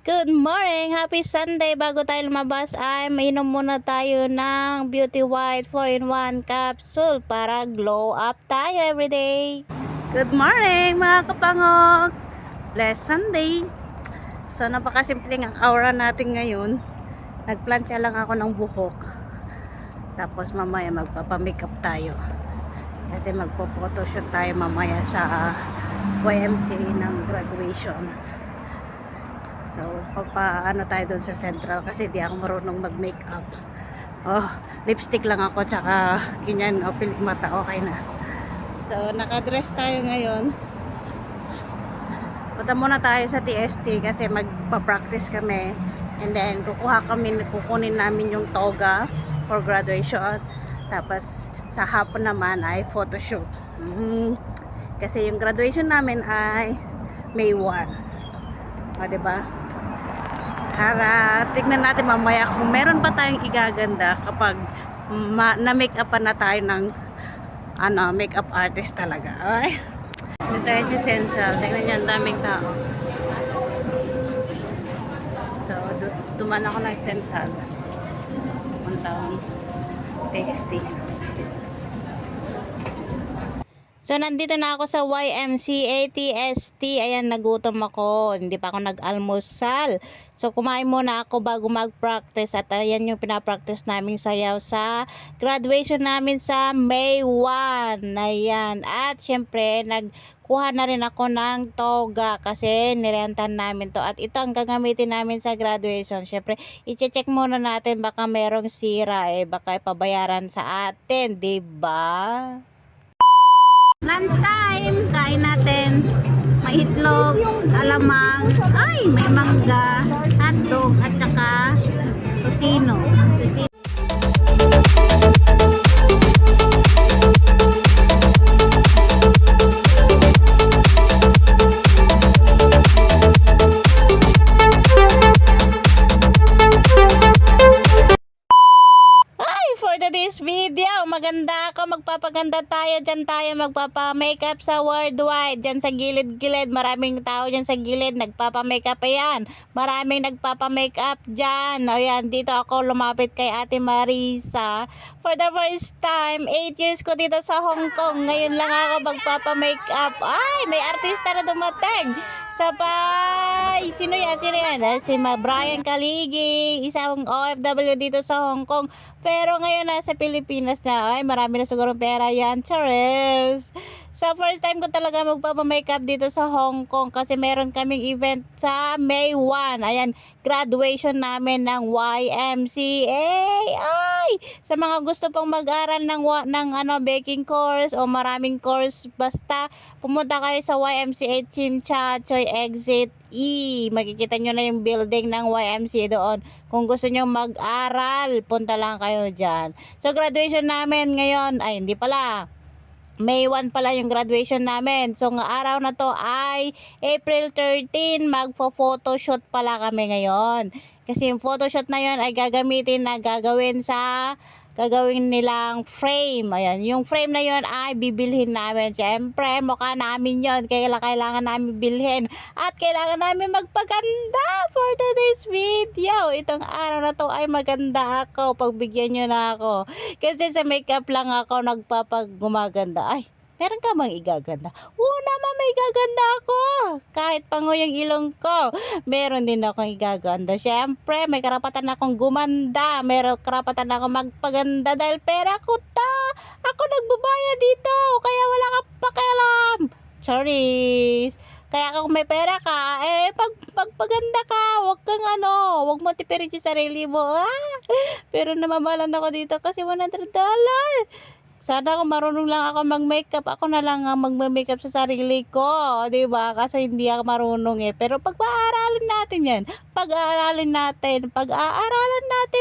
Good morning! Happy Sunday! Bago tayo lumabas ay mainom muna tayo ng Beauty White 4-in-1 capsule para glow up tayo everyday. Good morning mga kapangok! Blessed Sunday! So napakasimpleng ang aura natin ngayon. Nagplansya lang ako ng buhok. Tapos mamaya magpapamakeup tayo. Kasi magpo-photoshoot tayo mamaya sa YMCA ng graduation. So, papaano tayo doon sa Central kasi di ako marunong mag-makeup. Oh, lipstick lang ako tsaka ganyan, o pilik mata, okay na. So, nakadress tayo ngayon. Punta muna tayo sa TST kasi magpa-practice kami. And then, kukunin namin yung toga for graduation. Tapos, sa hapon naman ay photoshoot. Kasi yung graduation namin ay May 1. O, diba? Para tignan natin mamaya kung meron pa tayong igaganda kapag na-makeupan na tayo ng makeup artist talaga. Ay. Dito tayo sa Central. Tignan niyan, daming tao. So, duman ako ng Central. Puntang TST. So, nandito na ako sa YMCA TST. Ayan, nagutom ako. Hindi pa ako nag-almusal. So, kumain muna ako bago mag-practice. At ayan yung pinapractice namin sayaw sa graduation namin sa May 1. Ayan. At syempre, nagkuha na rin ako ng toga kasi nirentan namin to. At ito ang gagamitin namin sa graduation. Syempre, i-check muna natin baka merong sira baka ipabayaran sa atin, 'di ba? Lunch time! Kain natin. May itlog, alamang, ay, may mangga, hotdog, at saka tosino. For today's video, maganda ako, magpapaganda tayo, dyan tayo magpapa-makeup sa worldwide, dyan sa gilid-gilid, maraming tao dyan sa gilid, nagpapa-makeup ayan, maraming nagpapa-makeup dyan, ayan, dito ako lumapit kay Ate Marisa, for the first time, 8 years ko dito sa Hong Kong, ngayon lang ako magpapa-makeup, ay, may artista na dumating, sabay, sino yan? Si Brian Kaligi, isang OFW dito sa Hong Kong, pero ngayon nasa Pilipinas na, ay marami na siguro pera yan, Charis. So first time ko talaga magpapamakeup dito sa Hong Kong kasi meron kaming event sa May 1. Ayan, graduation namin ng YMCA. Ay, sa mga gusto pong mag-aral ng baking course o maraming course, basta pumunta kayo sa YMCA Chim Cha Choy Exit E. Makikita nyo na yung building ng YMCA doon. Kung gusto nyo mag-aral, punta lang kayo dyan. So, graduation namin ngayon, ay hindi pala, May 1 pala yung graduation namin. So, ng araw na to ay April 13, magpo-photoshoot pala kami ngayon. Kasi yung photoshoot na yun ay gagawin nilang frame. Ayan, yung frame na yun ay bibilhin namin. Siyempre, mukha namin yun. Kailangan namin bilhin. At kailangan namin magpaganda for today's video. Itong araw na to ay maganda ako. Pagbigyan nyo na ako. Kasi sa makeup lang ako nagpapagumaganda. Ay, meron ka bang igaganda? Oo naman, may igaganda ako. Kahit pango yung ilong ko, meron din akong igaganda. Siyempre, may karapatan akong gumanda. Meron karapatan akong magpaganda dahil pera ko ta. Ako nagbabayad dito. Kaya wala kang pakialam. Charis. Kaya kung may pera ka, pagpaganda ka. Huwag mo tipirin yung sarili mo. Pero namamalan ako dito kasi $100. Sana kung marunong lang ako mag-makeup, ako na lang ang mag-makeup sa sarili ko, 'di ba? Kasi hindi ako marunong Pero pag-aaralan natin 'yan. Pag-aaralan natin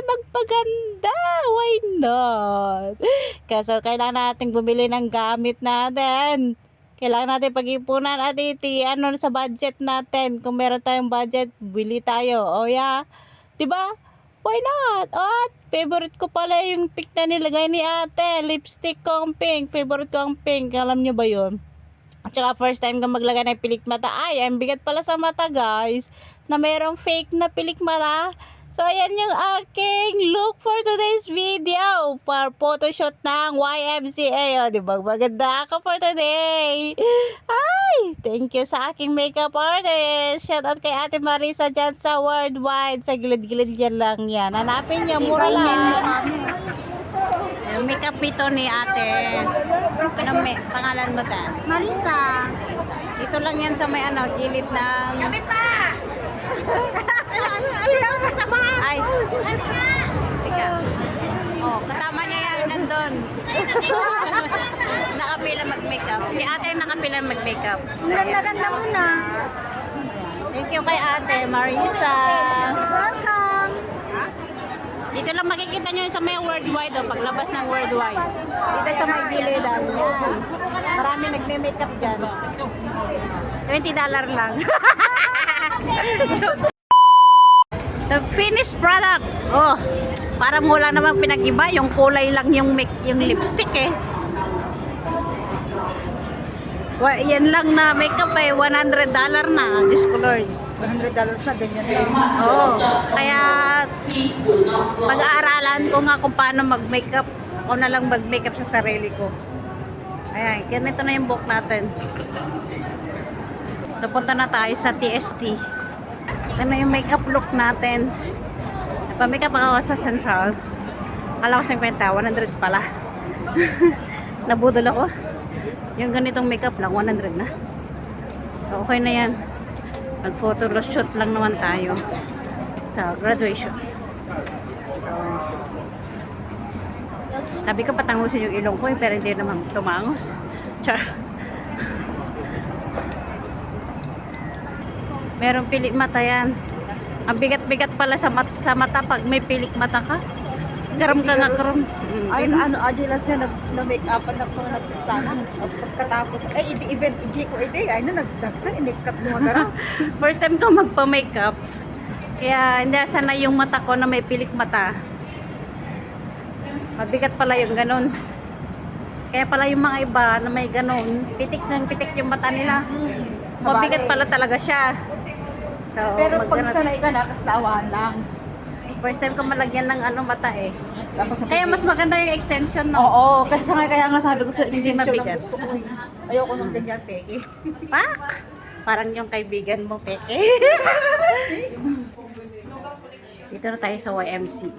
magpaganda. Why not? Kaso kailangan nating bumili ng gamit natin. Kailangan natin pag-ipunan at sa budget natin. Kung meron tayong budget, bili tayo. O yeah. 'Di ba? Why not? At favorite ko pala yung pink na nilagay ni ate. Lipstick ko ang pink. Favorite ko ang pink. Alam nyo ba yun? At saka first time ko maglagay ng pilik mata. Ay, ang bigat pala sa mata guys. na mayroong fake na pilik mata. So, ayan yung aking look for today's video for photoshoot ng YMCA. O, diba? Maganda ako for today. Ay, thank you sa aking makeup artist. Shout out kay Ate Marisa dyan sa Worldwide. Sa gilid-gilid yan lang yan. Hanapin niyo, mura lang. Yung makeup ito ni ate. Anong pangalan mo ta? Marisa. Dito lang yan sa may gilid ng... Kami pa! Sino ang kasama? Ay, tika. Oh, kasama niya yan nandun. Nakapila mag-makeup. Si ate yung nakapila mag-makeup. Ganda-ganda mo na. Thank you kay ate Marisa. Welcome! Dito lang makikita nyo sa may Worldwide, oh, paglabas ng Worldwide. Dito sa may gilid, yan. Marami nagme-makeup dyan. $20 lang. The finished product. Oh, parang wala namang pinag-iba. Yung kulay lang yung lipstick eh. Yan lang na makeup eh. $100 na. Diyos ko Lord. $100 na, ganyan din. Oo. Kaya, pag-aaralan ko nga kung paano mag-makeup. O na lang mag-makeup sa sarili ko. Ayan, ganito na yung book natin. Napunta na tayo sa TST. Ito na yung makeup look natin. Nagpa-makeup ako sa Central. Kala ko 50, 100 pala. Nabudol ako. Yung ganitong makeup lang, 100 na. Okay na yan. Nag-photo shoot lang naman tayo sa graduation. So, sabi ko patangusin yung ilong ko pero hindi naman tumangos. Char. Merong pilik mata yan. Ang bigat-bigat pala sa mata pag may pilik mata ka. Garam ka nga karam. Ay, aja lang siya na-make upan na po nagpistanan. Pagkatapos, ay, event, ko, ay, nagdagsan, inikat mo magaras. First time ko magpa-makeup. Kaya hindi sana yung mata ko na may pilik mata. Mabigat pala yung ganun. Kaya pala yung mga iba na may ganun, pitik yung mata nila. Mabigat pala talaga siya. So, Pero pag sanay ka na, kastawan lang. first time ko malagyan ng mata eh. Tapos Kaya mas maganda yung extension, no? Oo, kasi kaya nga sabi ko sa Hindi extension ng mabigat. gusto ko. Ayoko nung ganyan, peke. Pak! Parang yung kaibigan mo, peke. Dito na tayo sa YMCA.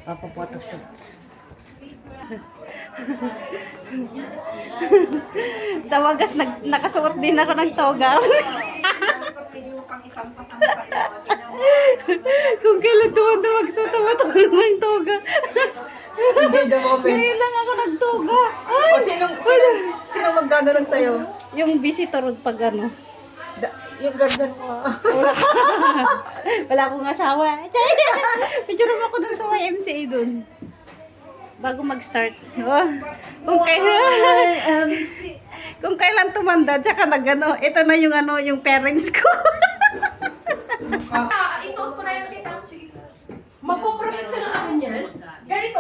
Papa-photoshoot. Sa wagas, nakasuot din ako ng toga. Kung kailan tuwanda magsuot ako ng toga. Enjoy the moment. Ngayon lang ako nagtoga. Ay! O, sino maggaganon sa'yo? Yung visitor pag Yung gandan mo. wala akong asawa. Picture mo ako dun sa YMCA dun. Bago mag-start. Oh, kung kailan tumanda, tsaka ito na yung yung parents ko. Isuot ko na yung tita. Magpo-promise ka na kami niyan? Ganito,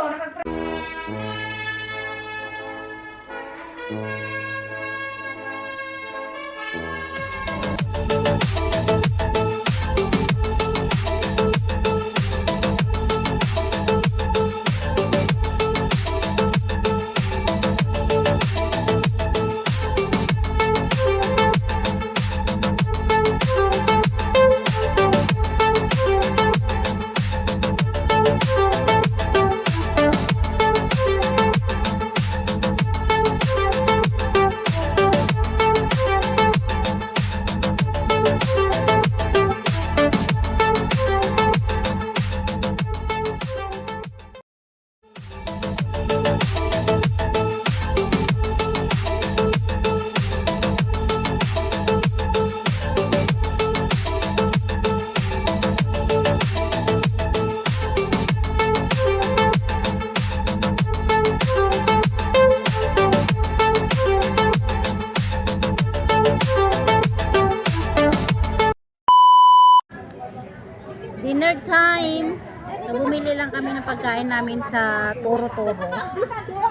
Dinner time! So, bumili lang kami ng pagkain namin sa Toro Toro.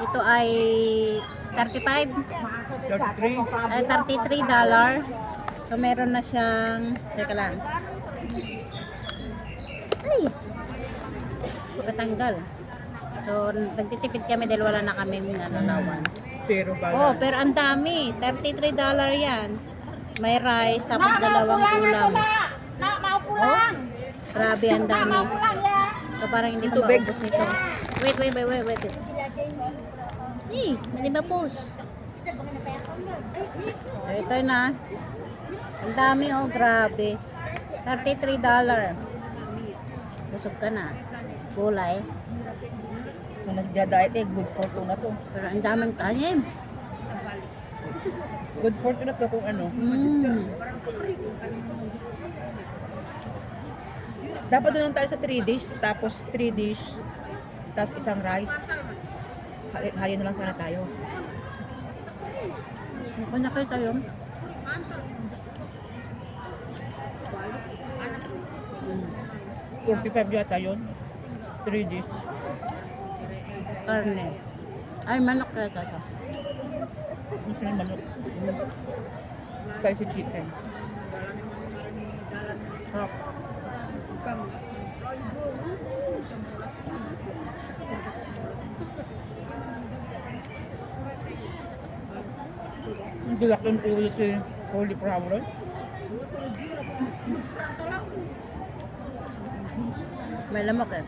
Ito ay $33. So meron na siyang, teka lang. Ay! Patanggal. So nagtitipid kami dahil wala na kami lawan. Zero Oh, pero ang dami. $33 yan. May rice, tapos dalawang ulam. Oh, grabe ang dami. So parang hindi ko Tubig. maubos nito. Wait. Eh, hindi ma-post. So, ito na. Ang dami oh, grabe. $33. Busog ka na. Gulay. Kung nagda-diet good for two na to. Pero ang daming kanin. Good for two na to kung ano. Dapat doon lang tayo sa 3 dish, tapos 3 dish, tapos isang rice. Hayo na lang sana tayo. Kung nakita yun. $45 yata yun. 3 dish. Karne. Ay, manok kaya ito. Ito yung manok. Spicy chicken. Sarap. Hindi lang yung ulit yung cauliflower. May lamok eh.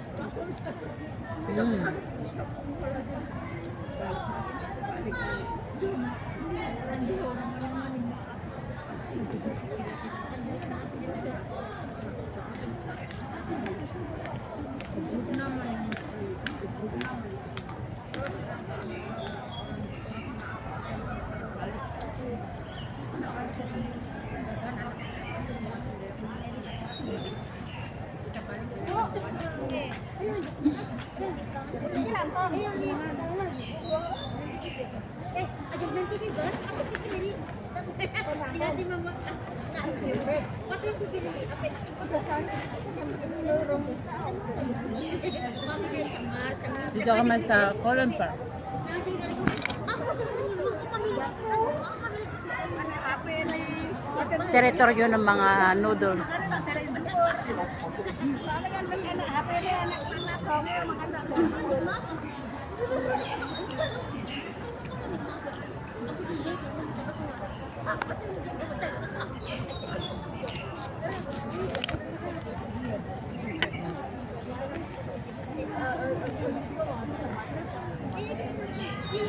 Dito kami sa Colon Park. Teritoryo ng mga noodles.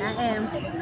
Kain.